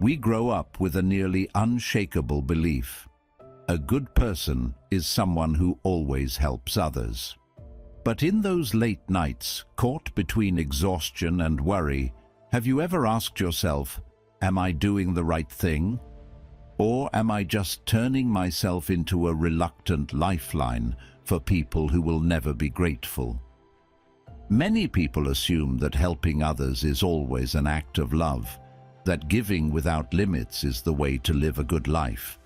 We grow up with a nearly unshakable belief. A good person is someone who always helps others. But in those late nights, caught between exhaustion and worry, have you ever asked yourself, am I doing the right thing? Or am I just turning myself into a reluctant lifeline for people who will never be grateful? Many people assume that helping others is always an act of love, that giving without limits is the way to live a good life.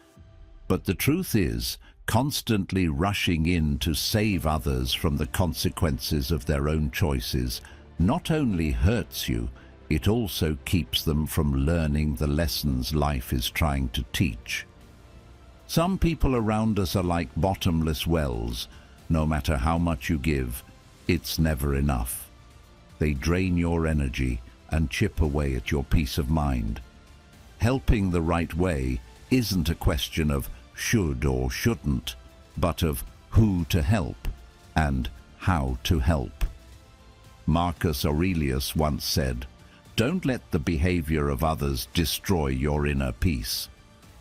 But the truth is, constantly rushing in to save others from the consequences of their own choices not only hurts you, it also keeps them from learning the lessons life is trying to teach. Some people around us are like bottomless wells. No matter how much you give, it's never enough. They drain your energy and chip away at your peace of mind. Helping the right way isn't a question of should or shouldn't, but of who to help and how to help. Marcus Aurelius once said, "Don't let the behavior of others destroy your inner peace."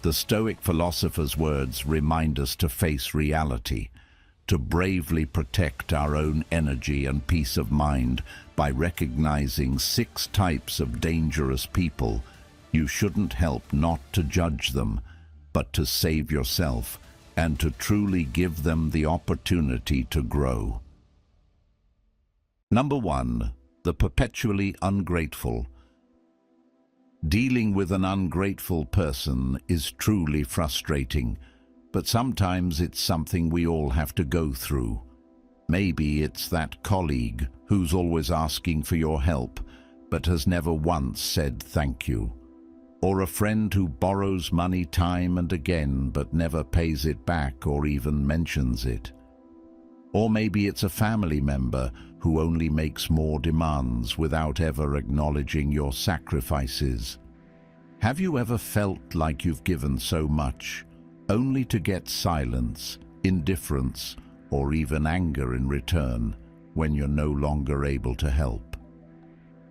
The Stoic philosopher's words remind us to face reality, to bravely protect our own energy and peace of mind by recognizing 6 types of dangerous people you shouldn't help, not to judge them, but to save yourself and to truly give them the opportunity to grow. Number 1. The perpetually ungrateful. Dealing with an ungrateful person is truly frustrating, but sometimes it's something we all have to go through. Maybe it's that colleague who's always asking for your help, but has never once said thank you. Or a friend who borrows money time and again, but never pays it back or even mentions it. Or maybe it's a family member who only makes more demands without ever acknowledging your sacrifices. Have you ever felt like you've given so much, only to get silence, indifference, or even anger in return when you're no longer able to help?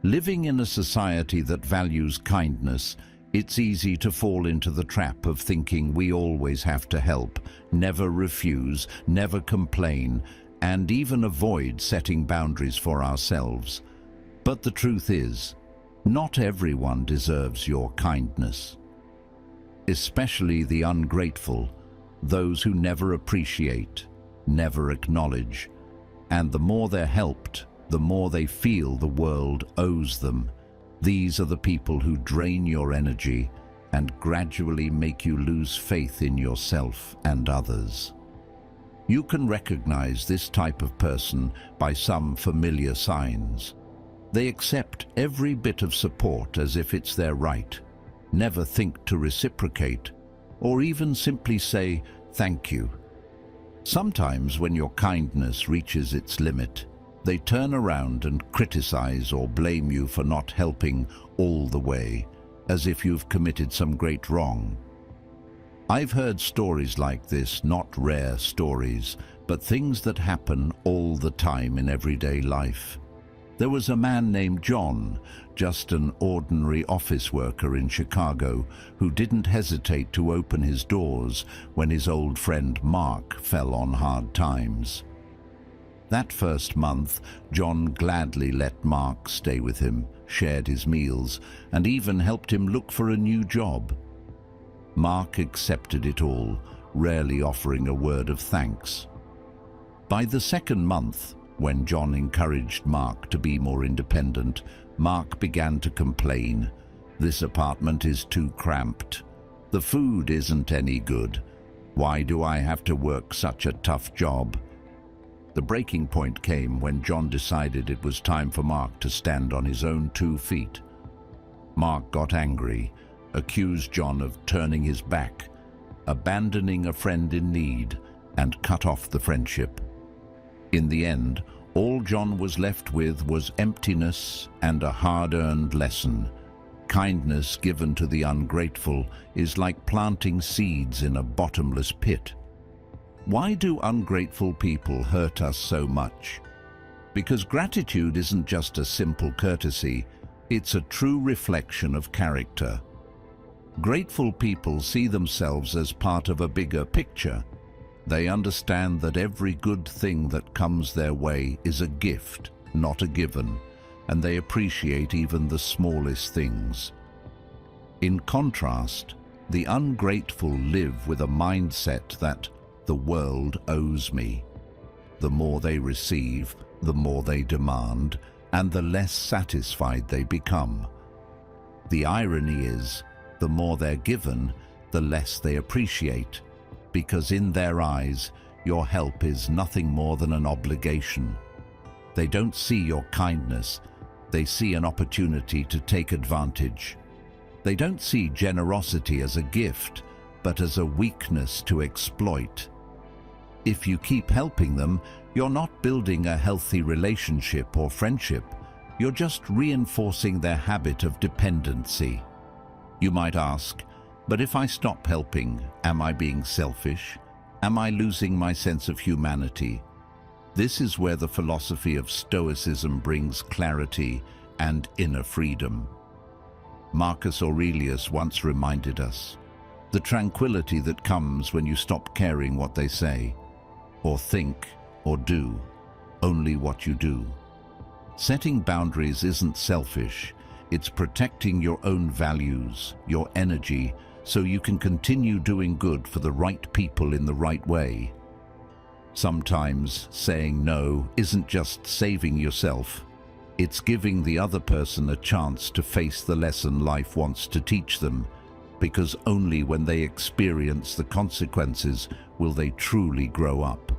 Living in a society that values kindness, it's easy to fall into the trap of thinking we always have to help, never refuse, never complain, and even avoid setting boundaries for ourselves. But the truth is, not everyone deserves your kindness. Especially the ungrateful, those who never appreciate, never acknowledge, and the more they're helped, the more they feel the world owes them. These are the people who drain your energy and gradually make you lose faith in yourself and others. You can recognize this type of person by some familiar signs. They accept every bit of support as if it's their right, never think to reciprocate, or even simply say thank you. Sometimes when your kindness reaches its limit, they turn around and criticize or blame you for not helping all the way, as if you've committed some great wrong. I've heard stories like this, not rare stories, but things that happen all the time in everyday life. There was a man named John, just an ordinary office worker in Chicago, who didn't hesitate to open his doors when his old friend Mark fell on hard times. That first month, John gladly let Mark stay with him, shared his meals, and even helped him look for a new job. Mark accepted it all, rarely offering a word of thanks. By the second month, when John encouraged Mark to be more independent, Mark began to complain. "This apartment is too cramped. The food isn't any good. Why do I have to work such a tough job?" The breaking point came when John decided it was time for Mark to stand on his own 2 feet. Mark got angry, accused John of turning his back, abandoning a friend in need, and cut off the friendship. In the end, all John was left with was emptiness and a hard-earned lesson. Kindness given to the ungrateful is like planting seeds in a bottomless pit. Why do ungrateful people hurt us so much? Because gratitude isn't just a simple courtesy, it's a true reflection of character. Grateful people see themselves as part of a bigger picture. They understand that every good thing that comes their way is a gift, not a given, and they appreciate even the smallest things. In contrast, the ungrateful live with a mindset that the world owes me. The more they receive, the more they demand, and the less satisfied they become. The irony is, the more they're given, the less they appreciate, because in their eyes, your help is nothing more than an obligation. They don't see your kindness, they see an opportunity to take advantage. They don't see generosity as a gift, but as a weakness to exploit. If you keep helping them, you're not building a healthy relationship or friendship. You're just reinforcing their habit of dependency. You might ask, but if I stop helping, am I being selfish? Am I losing my sense of humanity? This is where the philosophy of Stoicism brings clarity and inner freedom. Marcus Aurelius once reminded us, the tranquility that comes when you stop caring what they say, or think, or do, only what you do. Setting boundaries isn't selfish, it's protecting your own values, your energy, so you can continue doing good for the right people in the right way. Sometimes saying no isn't just saving yourself, it's giving the other person a chance to face the lesson life wants to teach them, because only when they experience the consequences will they truly grow up.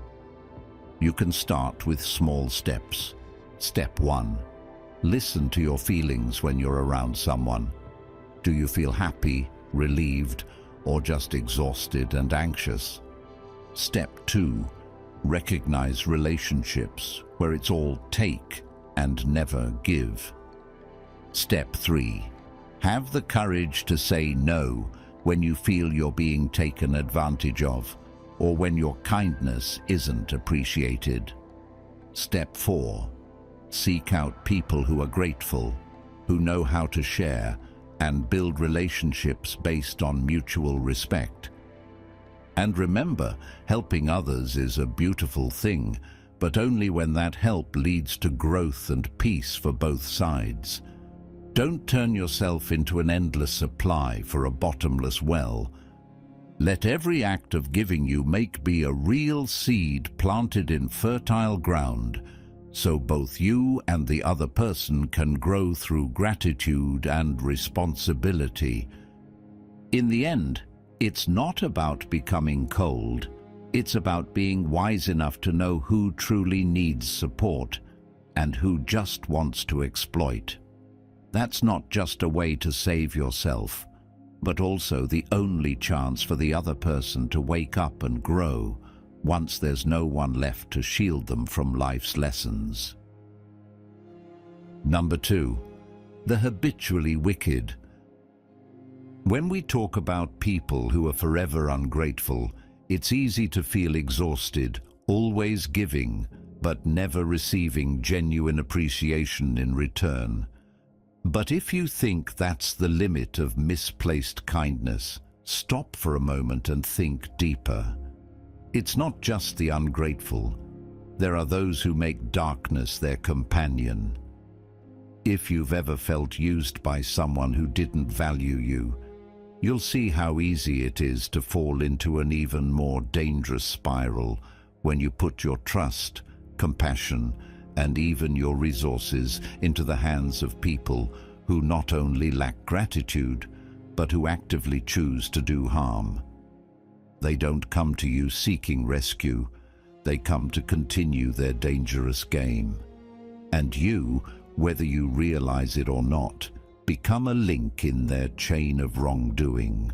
You can start with small steps. Step 1. Listen to your feelings when you're around someone. Do you feel happy, relieved, or just exhausted and anxious? Step 2. Recognize relationships where it's all take and never give. Step 3. Have the courage to say no when you feel you're being taken advantage of, or when your kindness isn't appreciated. Step 4. Seek out people who are grateful, who know how to share, and build relationships based on mutual respect. And remember, helping others is a beautiful thing, but only when that help leads to growth and peace for both sides. Don't turn yourself into an endless supply for a bottomless well. Let every act of giving you be a real seed planted in fertile ground, so both you and the other person can grow through gratitude and responsibility. In the end, it's not about becoming cold. It's about being wise enough to know who truly needs support and who just wants to exploit. That's not just a way to save yourself, but also the only chance for the other person to wake up and grow once there's no one left to shield them from life's lessons. Number 2. The habitually wicked. When we talk about people who are forever ungrateful, it's easy to feel exhausted, always giving, but never receiving genuine appreciation in return. But if you think that's the limit of misplaced kindness, stop for a moment and think deeper. It's not just the ungrateful. There are those who make darkness their companion. If you've ever felt used by someone who didn't value you, you'll see how easy it is to fall into an even more dangerous spiral when you put your trust, compassion, and even your resources into the hands of people who not only lack gratitude, but who actively choose to do harm. They don't come to you seeking rescue, they come to continue their dangerous game. And you, whether you realize it or not, become a link in their chain of wrongdoing.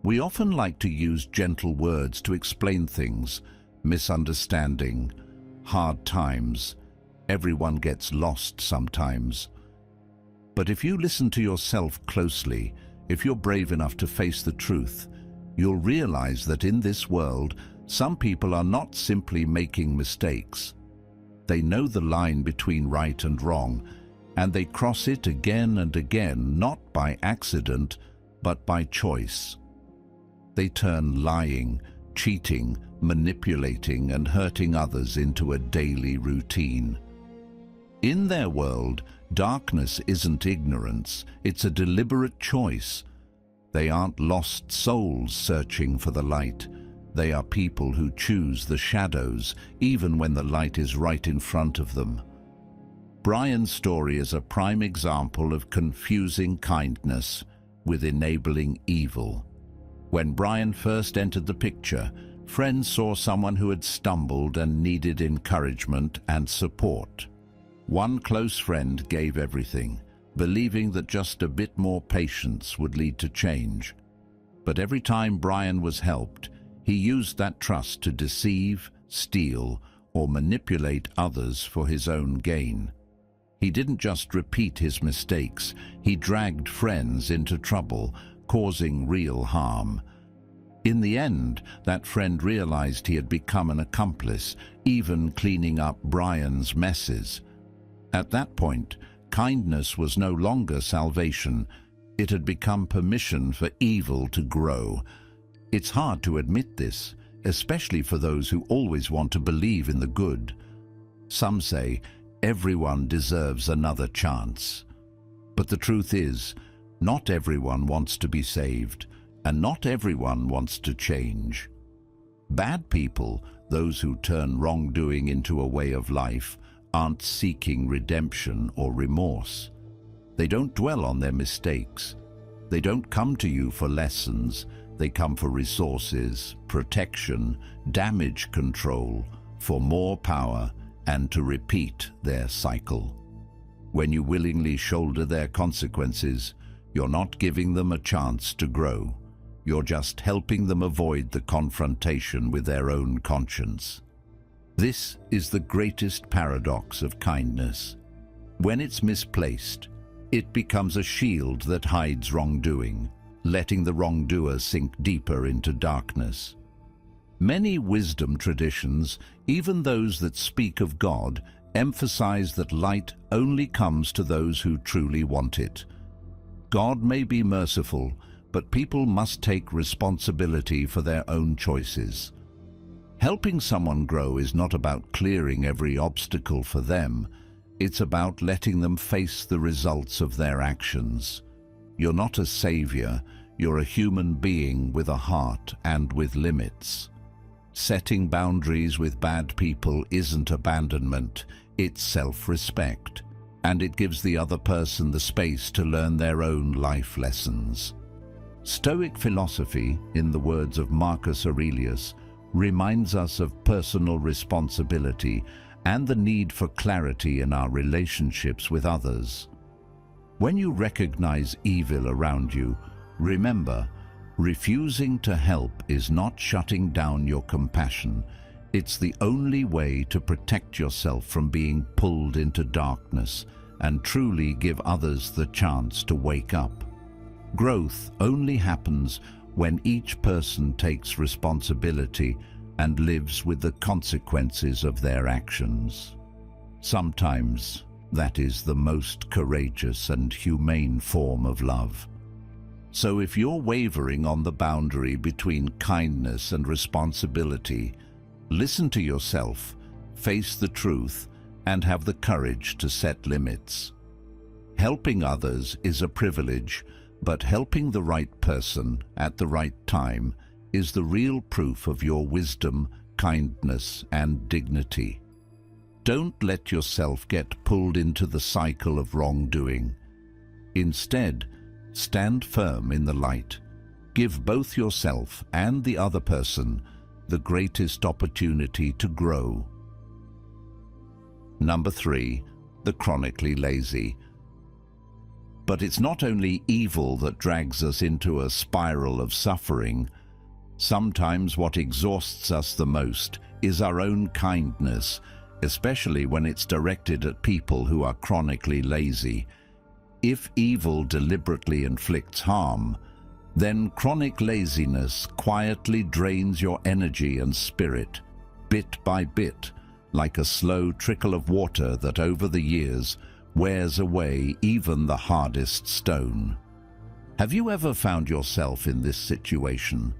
We often like to use gentle words to explain things: misunderstanding, hard times. Everyone gets lost sometimes. But if you listen to yourself closely, if you're brave enough to face the truth, you'll realize that in this world, some people are not simply making mistakes. They know the line between right and wrong, and they cross it again and again, not by accident, but by choice. They turn lying, cheating, manipulating, and hurting others into a daily routine. In their world, darkness isn't ignorance, it's a deliberate choice. They aren't lost souls searching for the light. They are people who choose the shadows, even when the light is right in front of them. Brian's story is a prime example of confusing kindness with enabling evil. When Brian first entered the picture, friends saw someone who had stumbled and needed encouragement and support. One close friend gave everything, believing that just a bit more patience would lead to change. But every time Brian was helped, he used that trust to deceive, steal, or manipulate others for his own gain. He didn't just repeat his mistakes, he dragged friends into trouble, causing real harm. In the end, that friend realized he had become an accomplice, even cleaning up Brian's messes. At that point, kindness was no longer salvation. It had become permission for evil to grow. It's hard to admit this, especially for those who always want to believe in the good. Some say, everyone deserves another chance. But the truth is, not everyone wants to be saved, and not everyone wants to change. Bad people, those who turn wrongdoing into a way of life, aren't seeking redemption or remorse. They don't dwell on their mistakes. They don't come to you for lessons. They come for resources, protection, damage control, for more power, and to repeat their cycle. When you willingly shoulder their consequences, you're not giving them a chance to grow. You're just helping them avoid the confrontation with their own conscience. This is the greatest paradox of kindness. When it's misplaced, it becomes a shield that hides wrongdoing, letting the wrongdoer sink deeper into darkness. Many wisdom traditions, even those that speak of God, emphasize that light only comes to those who truly want it. God may be merciful, but people must take responsibility for their own choices. Helping someone grow is not about clearing every obstacle for them. It's about letting them face the results of their actions. You're not a savior, you're a human being with a heart and with limits. Setting boundaries with bad people isn't abandonment, it's self-respect, and it gives the other person the space to learn their own life lessons. Stoic philosophy, in the words of Marcus Aurelius, reminds us of personal responsibility and the need for clarity in our relationships with others. When you recognize evil around you, remember, refusing to help is not shutting down your compassion. It's the only way to protect yourself from being pulled into darkness and truly give others the chance to wake up. Growth only happens when each person takes responsibility and lives with the consequences of their actions. Sometimes that is the most courageous and humane form of love. So if you're wavering on the boundary between kindness and responsibility, listen to yourself, face the truth, and have the courage to set limits. Helping others is a privilege, but helping the right person at the right time is the real proof of your wisdom, kindness, and dignity. Don't let yourself get pulled into the cycle of wrongdoing. Instead, stand firm in the light. Give both yourself and the other person the greatest opportunity to grow. Number 3, the chronically lazy. But it's not only evil that drags us into a spiral of suffering. Sometimes what exhausts us the most is our own kindness, especially when it's directed at people who are chronically lazy. If evil deliberately inflicts harm, then chronic laziness quietly drains your energy and spirit, bit by bit, like a slow trickle of water that over the years wears away even the hardest stone. Have you ever found yourself in this situation?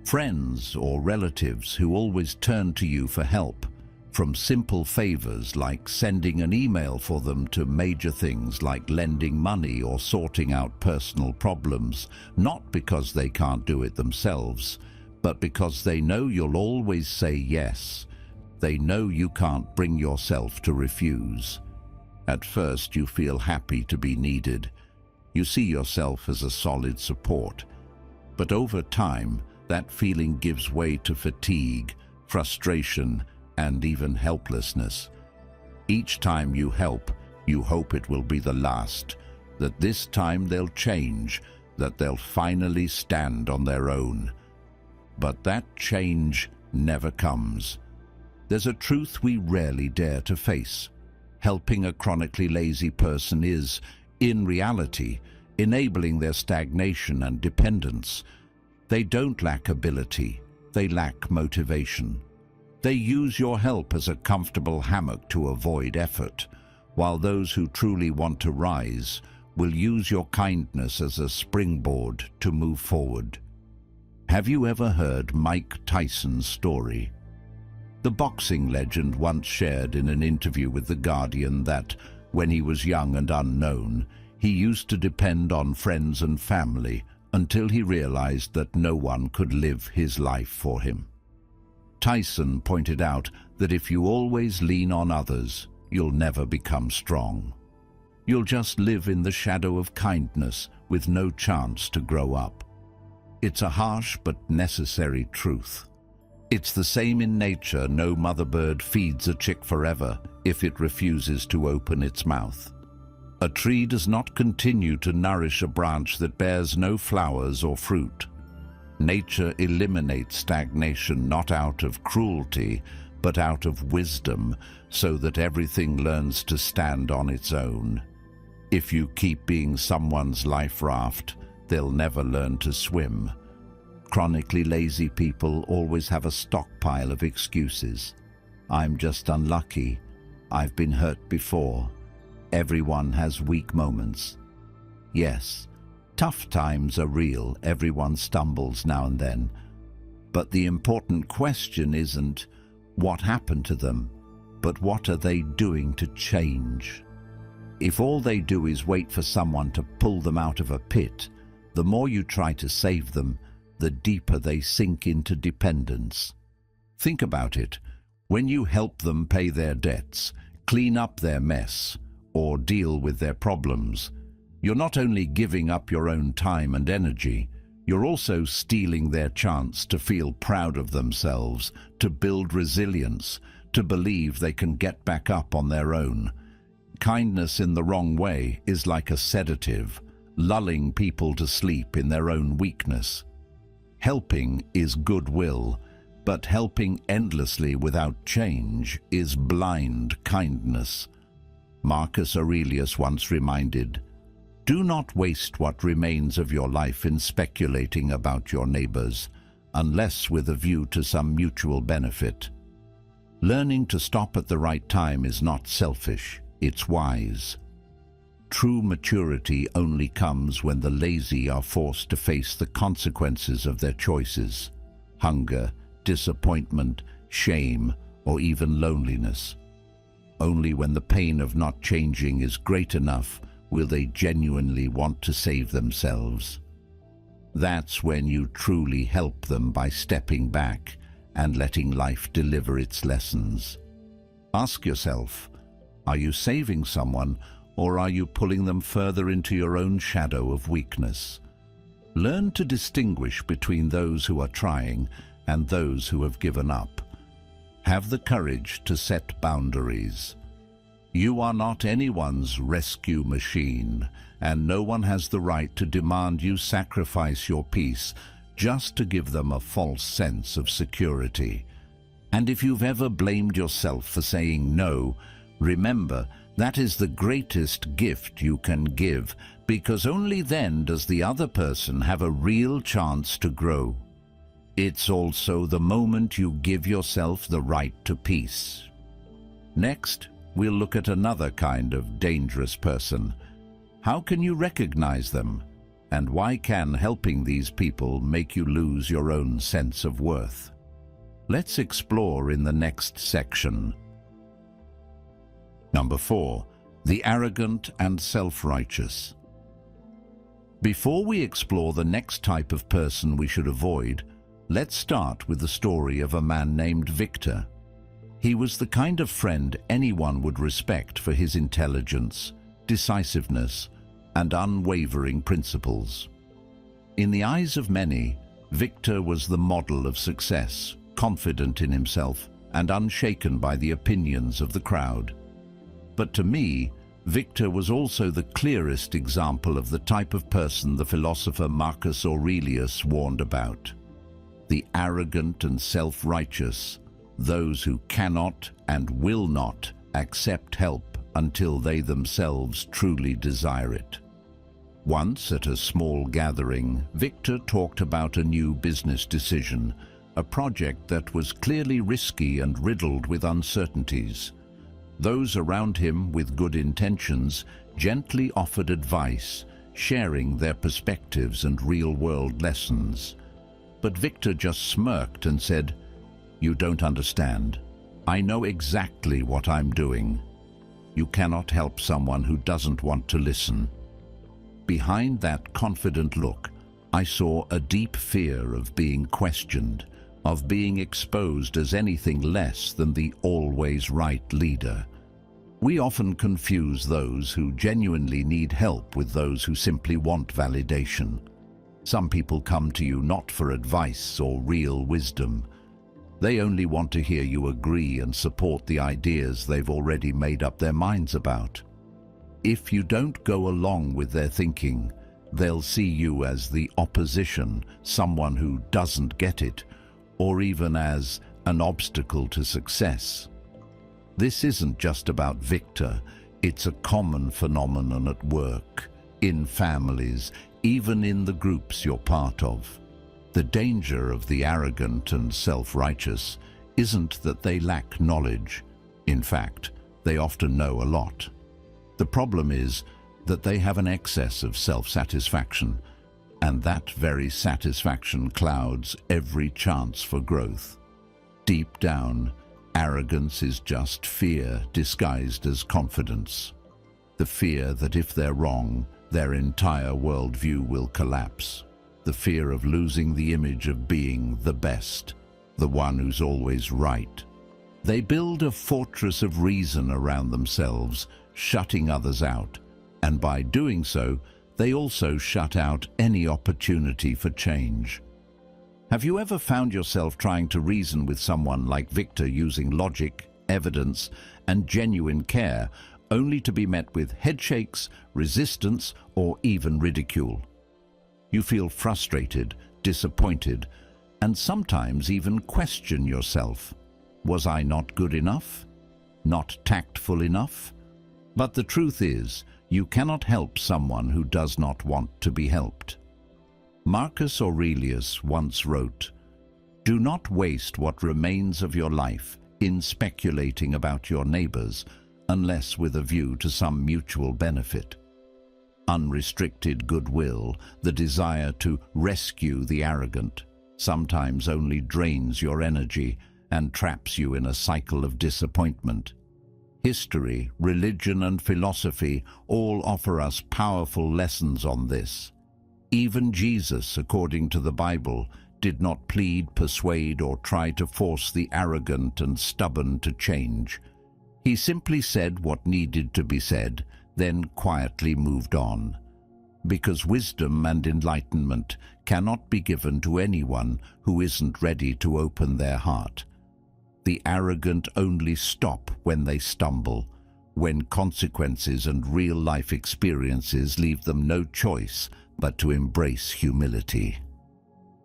Friends or relatives who always turn to you for help, from simple favors like sending an email for them to major things like lending money or sorting out personal problems, not because they can't do it themselves, but because they know you'll always say yes. They know you can't bring yourself to refuse. At first, you feel happy to be needed. You see yourself as a solid support. But over time, that feeling gives way to fatigue, frustration, and even helplessness. Each time you help, you hope it will be the last, that this time they'll change, that they'll finally stand on their own. But that change never comes. There's a truth we rarely dare to face. Helping a chronically lazy person is, in reality, enabling their stagnation and dependence. They don't lack ability, they lack motivation. They use your help as a comfortable hammock to avoid effort, while those who truly want to rise will use your kindness as a springboard to move forward. Have you ever heard Mike Tyson's story? The boxing legend once shared in an interview with The Guardian that, when he was young and unknown, he used to depend on friends and family until he realized that no one could live his life for him. Tyson pointed out that if you always lean on others, you'll never become strong. You'll just live in the shadow of kindness with no chance to grow up. It's a harsh but necessary truth. It's the same in nature. No mother bird feeds a chick forever if it refuses to open its mouth. A tree does not continue to nourish a branch that bears no flowers or fruit. Nature eliminates stagnation not out of cruelty, but out of wisdom, so that everything learns to stand on its own. If you keep being someone's life raft, they'll never learn to swim. Chronically lazy people always have a stockpile of excuses. I'm just unlucky. I've been hurt before. Everyone has weak moments. Yes, tough times are real. Everyone stumbles now and then. But the important question isn't what happened to them, but what are they doing to change? If all they do is wait for someone to pull them out of a pit, the more you try to save them, the deeper they sink into dependence. Think about it. When you help them pay their debts, clean up their mess, or deal with their problems, you're not only giving up your own time and energy, you're also stealing their chance to feel proud of themselves, to build resilience, to believe they can get back up on their own. Kindness in the wrong way is like a sedative, lulling people to sleep in their own weakness. Helping is goodwill, but helping endlessly without change is blind kindness. Marcus Aurelius once reminded, "Do not waste what remains of your life in speculating about your neighbors, unless with a view to some mutual benefit." Learning to stop at the right time is not selfish, it's wise. True maturity only comes when the lazy are forced to face the consequences of their choices: hunger, disappointment, shame, or even loneliness. Only when the pain of not changing is great enough will they genuinely want to save themselves. That's when you truly help them by stepping back and letting life deliver its lessons. Ask yourself, are you saving someone, or are you pulling them further into your own shadow of weakness? Learn to distinguish between those who are trying and those who have given up. Have the courage to set boundaries. You are not anyone's rescue machine, and no one has the right to demand you sacrifice your peace just to give them a false sense of security. And if you've ever blamed yourself for saying no, remember that is the greatest gift you can give, because only then does the other person have a real chance to grow. It's also the moment you give yourself the right to peace. Next, we'll look at another kind of dangerous person. How can you recognize them? And why can helping these people make you lose your own sense of worth? Let's explore in the next section. Number 4. The arrogant and self-righteous. Before we explore the next type of person we should avoid, let's start with the story of a man named Victor. He was the kind of friend anyone would respect for his intelligence, decisiveness, and unwavering principles. In the eyes of many, Victor was the model of success, confident in himself and unshaken by the opinions of the crowd. But to me, Victor was also the clearest example of the type of person the philosopher Marcus Aurelius warned about. The arrogant and self-righteous, those who cannot and will not accept help until they themselves truly desire it. Once at a small gathering, Victor talked about a new business decision, a project that was clearly risky and riddled with uncertainties. Those around him with good intentions gently offered advice, sharing their perspectives and real-world lessons. But Victor just smirked and said, "You don't understand. I know exactly what I'm doing." You cannot help someone who doesn't want to listen. Behind that confident look, I saw a deep fear of being questioned, of being exposed as anything less than the always right leader. We often confuse those who genuinely need help with those who simply want validation. Some people come to you not for advice or real wisdom. They only want to hear you agree and support the ideas they've already made up their minds about. If you don't go along with their thinking, they'll see you as the opposition, someone who doesn't get it, or even as an obstacle to success. This isn't just about Victor, it's a common phenomenon at work, in families, even in the groups you're part of. The danger of the arrogant and self-righteous isn't that they lack knowledge. In fact, they often know a lot. The problem is that they have an excess of self-satisfaction, and that very satisfaction clouds every chance for growth. Deep down, arrogance is just fear disguised as confidence. The fear that if they're wrong, their entire worldview will collapse. The fear of losing the image of being the best, the one who's always right. They build a fortress of reason around themselves, shutting others out, and by doing so, they also shut out any opportunity for change. Have you ever found yourself trying to reason with someone like Victor using logic, evidence, and genuine care, only to be met with headshakes, resistance, or even ridicule? You feel frustrated, disappointed, and sometimes even question yourself. Was I not good enough? Not tactful enough? But the truth is, you cannot help someone who does not want to be helped. Marcus Aurelius once wrote, "Do not waste what remains of your life in speculating about your neighbors, unless with a view to some mutual benefit." Unrestricted goodwill, the desire to rescue the arrogant, sometimes only drains your energy and traps you in a cycle of disappointment. History, religion, and philosophy all offer us powerful lessons on this. Even Jesus, according to the Bible, did not plead, persuade, or try to force the arrogant and stubborn to change. He simply said what needed to be said, then quietly moved on. Because wisdom and enlightenment cannot be given to anyone who isn't ready to open their heart. The arrogant only stop when they stumble, when consequences and real-life experiences leave them no choice but to embrace humility.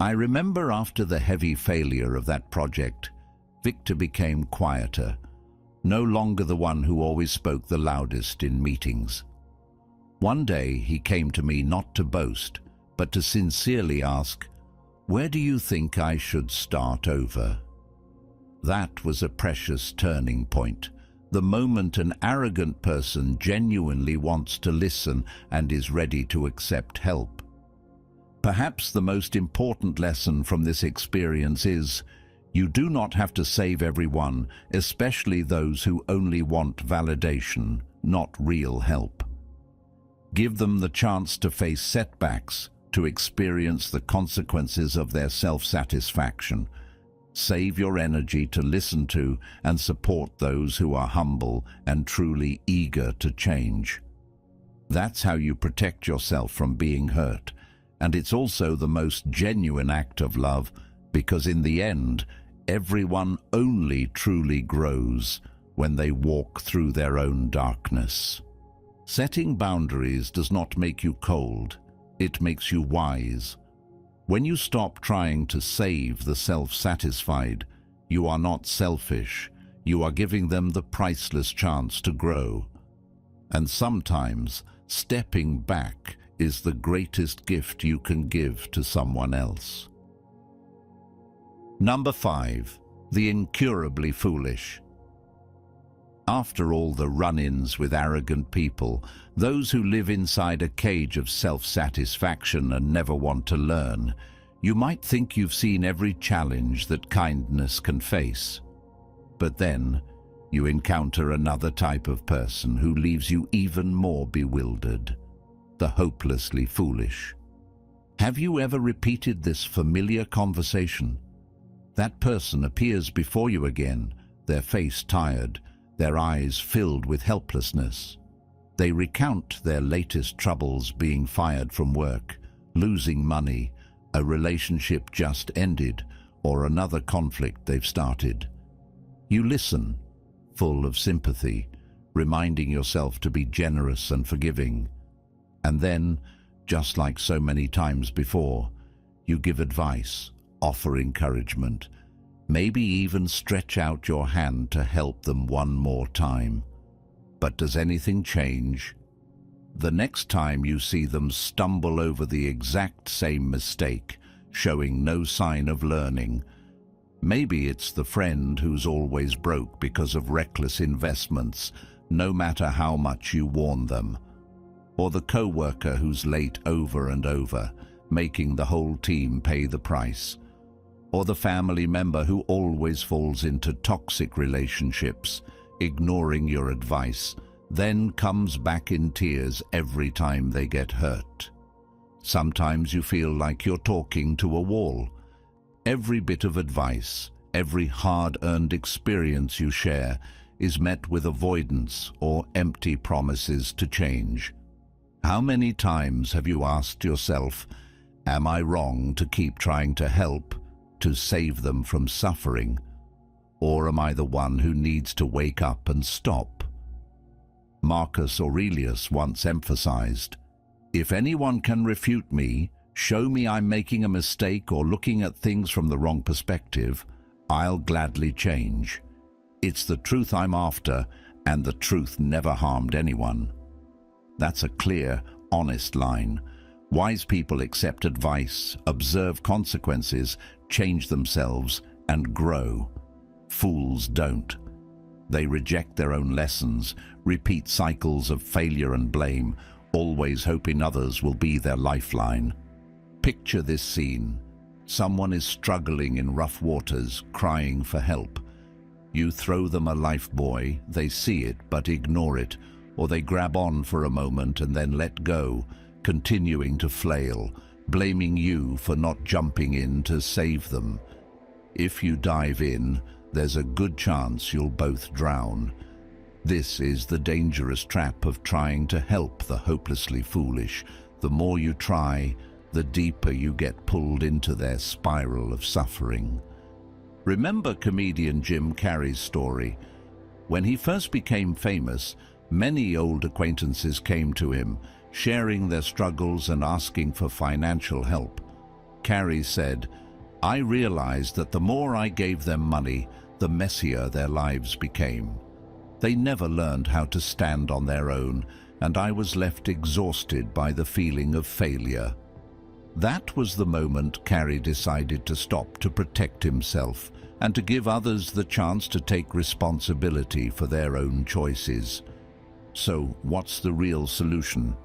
I remember after the heavy failure of that project, Victor became quieter, no longer the one who always spoke the loudest in meetings. One day he came to me not to boast, but to sincerely ask, "Where do you think I should start over?" That was a precious turning point, the moment an arrogant person genuinely wants to listen and is ready to accept help. Perhaps the most important lesson from this experience is, you do not have to save everyone, especially those who only want validation, not real help. Give them the chance to face setbacks, to experience the consequences of their self-satisfaction. Save your energy to listen to and support those who are humble and truly eager to change. That's how you protect yourself from being hurt. And it's also the most genuine act of love, because in the end, everyone only truly grows when they walk through their own darkness. Setting boundaries does not make you cold, it makes you wise. When you stop trying to save the self-satisfied, you are not selfish, you are giving them the priceless chance to grow. And sometimes, stepping back is the greatest gift you can give to someone else. Number 5. The incurably foolish. After all the run-ins with arrogant people, those who live inside a cage of self-satisfaction and never want to learn, you might think you've seen every challenge that kindness can face. But then, you encounter another type of person who leaves you even more bewildered. The hopelessly foolish. Have you ever repeated this familiar conversation? That person appears before you again, their face tired, their eyes filled with helplessness. They recount their latest troubles, being fired from work, losing money, a relationship just ended, or another conflict they've started. You listen, full of sympathy, reminding yourself to be generous and forgiving. And then, just like so many times before, you give advice, offer encouragement, maybe even stretch out your hand to help them one more time. But does anything change? The next time you see them stumble over the exact same mistake, showing no sign of learning. Maybe it's the friend who's always broke because of reckless investments, no matter how much you warn them. Or the co-worker who's late over and over, making the whole team pay the price. Or the family member who always falls into toxic relationships, ignoring your advice, then comes back in tears every time they get hurt. Sometimes you feel like you're talking to a wall. Every bit of advice, every hard-earned experience you share is met with avoidance or empty promises to change. How many times have you asked yourself, am I wrong to keep trying to help, to save them from suffering? Or am I the one who needs to wake up and stop? Marcus Aurelius once emphasized, if anyone can refute me, show me I'm making a mistake or looking at things from the wrong perspective, I'll gladly change. It's the truth I'm after, and the truth never harmed anyone. That's a clear, honest line. Wise people accept advice, observe consequences, change themselves, and grow. Fools don't. They reject their own lessons, repeat cycles of failure and blame, always hoping others will be their lifeline. Picture this scene. Someone is struggling in rough waters, crying for help. You throw them a life buoy, they see it but ignore it, or they grab on for a moment and then let go, continuing to flail, blaming you for not jumping in to save them. If you dive in, there's a good chance you'll both drown. This is the dangerous trap of trying to help the hopelessly foolish. The more you try, the deeper you get pulled into their spiral of suffering. Remember comedian Jim Carrey's story? When he first became famous, many old acquaintances came to him, sharing their struggles and asking for financial help. Carrey said, I realized that the more I gave them money, the messier their lives became. They never learned how to stand on their own, and I was left exhausted by the feeling of failure. That was the moment Carrey decided to stop to protect himself and to give others the chance to take responsibility for their own choices. So, what's the real solution?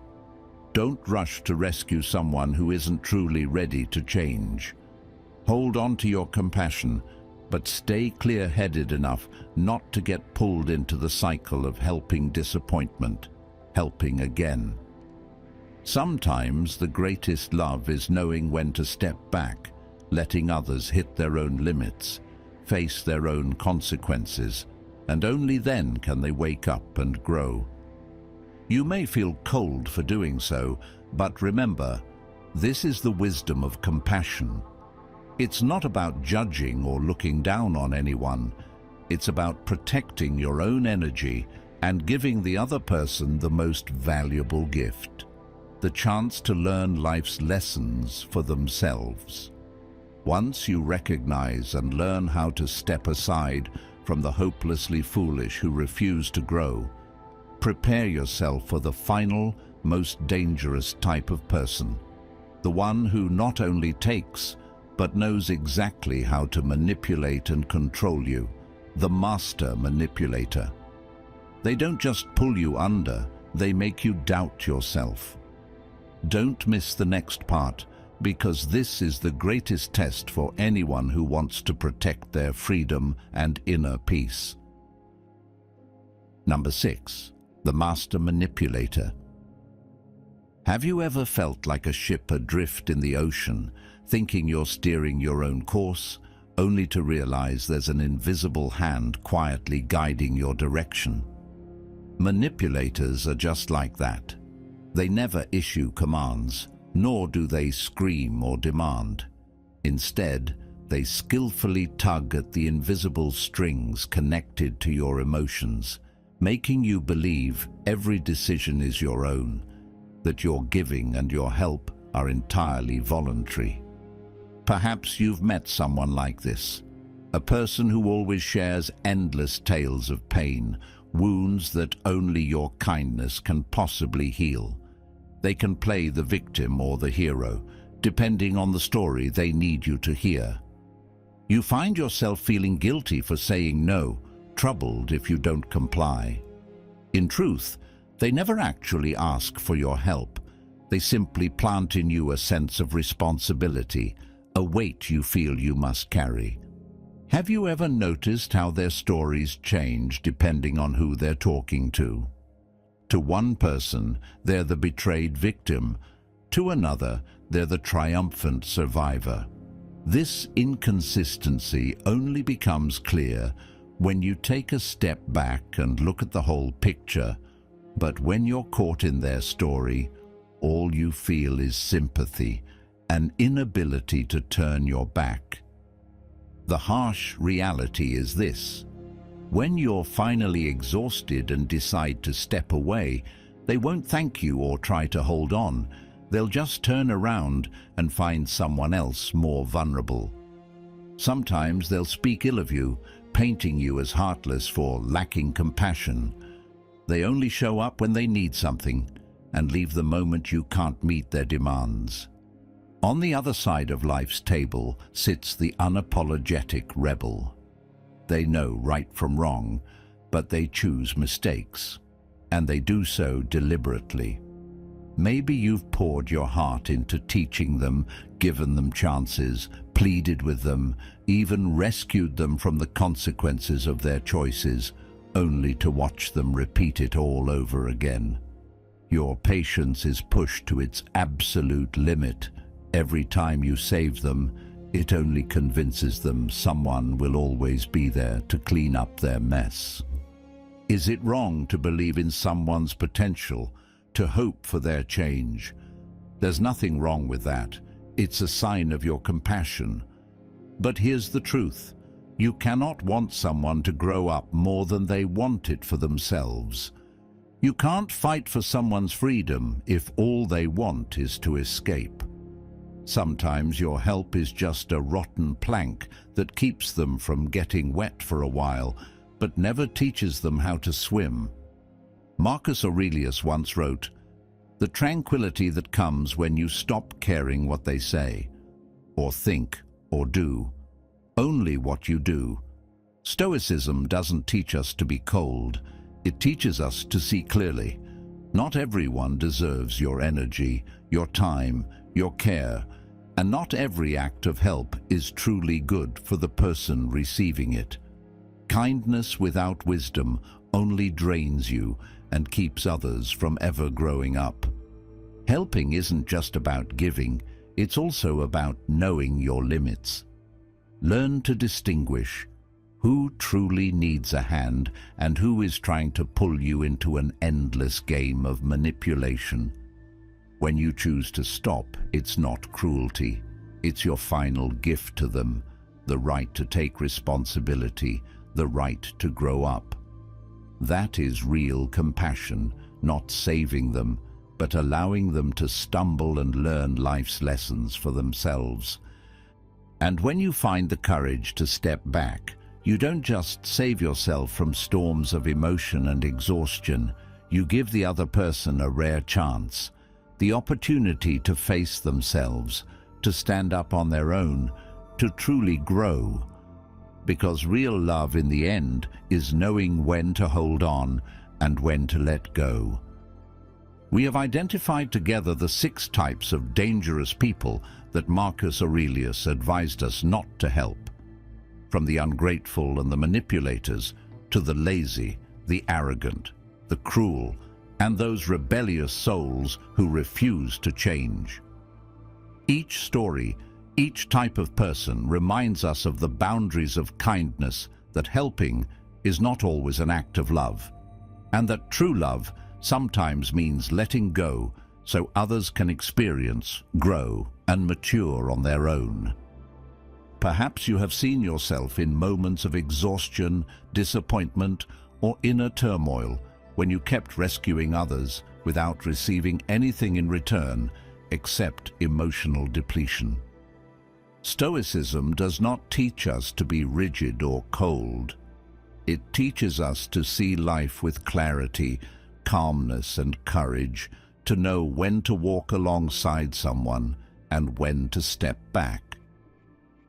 Don't rush to rescue someone who isn't truly ready to change. Hold on to your compassion, but stay clear-headed enough not to get pulled into the cycle of helping disappointment, helping again. Sometimes the greatest love is knowing when to step back, letting others hit their own limits, face their own consequences, and only then can they wake up and grow. You may feel cold for doing so, but remember, this is the wisdom of compassion. It's not about judging or looking down on anyone. It's about protecting your own energy and giving the other person the most valuable gift, the chance to learn life's lessons for themselves. Once you recognize and learn how to step aside from the hopelessly foolish who refuse to grow, prepare yourself for the final, most dangerous type of person, the one who not only takes, but knows exactly how to manipulate and control you, the master manipulator. They don't just pull you under, they make you doubt yourself. Don't miss the next part, because this is the greatest test for anyone who wants to protect their freedom and inner peace. Number 6. The master manipulator. Have you ever felt like a ship adrift in the ocean, thinking you're steering your own course, only to realize there's an invisible hand quietly guiding your direction? Manipulators are just like that. They never issue commands, nor do they scream or demand. Instead, they skillfully tug at the invisible strings connected to your emotions, making you believe every decision is your own, that your giving and your help are entirely voluntary. Perhaps you've met someone like this, a person who always shares endless tales of pain, wounds that only your kindness can possibly heal. They can play the victim or the hero, depending on the story they need you to hear. You find yourself feeling guilty for saying no, troubled if you don't comply. In truth, they never actually ask for your help. They simply plant in you a sense of responsibility, a weight you feel you must carry. Have you ever noticed how their stories change depending on who they're talking to? To one person, they're the betrayed victim. To another, they're the triumphant survivor. This inconsistency only becomes clear when you take a step back and look at the whole picture. But when you're caught in their story, all you feel is sympathy, an inability to turn your back. The harsh reality is this: when you're finally exhausted and decide to step away, they won't thank you or try to hold on. They'll just turn around and find someone else more vulnerable. Sometimes they'll speak ill of you, painting you as heartless for lacking compassion. They only show up when they need something and leave the moment you can't meet their demands. On the other side of life's table sits the unapologetic rebel. They know right from wrong, but they choose mistakes, and they do so deliberately. Maybe you've poured your heart into teaching them, given them chances, pleaded with them, even rescued them from the consequences of their choices, only to watch them repeat it all over again. Your patience is pushed to its absolute limit. Every time you save them, it only convinces them someone will always be there to clean up their mess. Is it wrong to believe in someone's potential, to hope for their change? There's nothing wrong with that. It's a sign of your compassion. But here's the truth: you cannot want someone to grow up more than they want it for themselves. You can't fight for someone's freedom if all they want is to escape. Sometimes your help is just a rotten plank that keeps them from getting wet for a while, but never teaches them how to swim. Marcus Aurelius once wrote, "The tranquility that comes when you stop caring what they say, or think, or do, only what you do." Stoicism doesn't teach us to be cold. It teaches us to see clearly. Not everyone deserves your energy, your time, your care, and not every act of help is truly good for the person receiving it. Kindness without wisdom only drains you and keeps others from ever growing up. Helping isn't just about giving, it's also about knowing your limits. Learn to distinguish who truly needs a hand and who is trying to pull you into an endless game of manipulation. When you choose to stop, it's not cruelty. It's your final gift to them, the right to take responsibility, the right to grow up. That is real compassion, not saving them, but allowing them to stumble and learn life's lessons for themselves. And when you find the courage to step back, you don't just save yourself from storms of emotion and exhaustion, you give the other person a rare chance, the opportunity to face themselves, to stand up on their own, to truly grow. Because real love in the end is knowing when to hold on and when to let go. We have identified together the 6 types of dangerous people that Marcus Aurelius advised us not to help. From the ungrateful and the manipulators, to the lazy, the arrogant, the cruel, and those rebellious souls who refuse to change. Each story, each type of person reminds us of the boundaries of kindness, that helping is not always an act of love, and that true love sometimes means letting go so others can experience, grow, and mature on their own. Perhaps you have seen yourself in moments of exhaustion, disappointment, or inner turmoil when you kept rescuing others without receiving anything in return except emotional depletion. Stoicism does not teach us to be rigid or cold. It teaches us to see life with clarity, calmness, and courage, to know when to walk alongside someone and when to step back.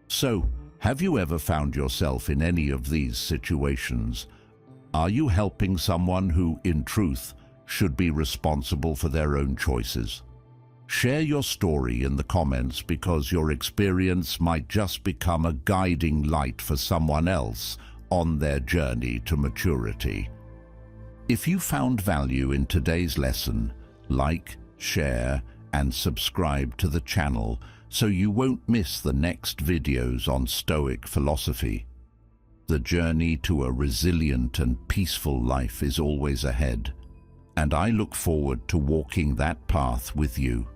So, have you ever found yourself in any of these situations? Are you helping someone who, in truth, should be responsible for their own choices? Share your story in the comments, because your experience might just become a guiding light for someone else on their journey to maturity. If you found value in today's lesson, like, share, and subscribe to the channel so you won't miss the next videos on Stoic philosophy. The journey to a resilient and peaceful life is always ahead, and I look forward to walking that path with you.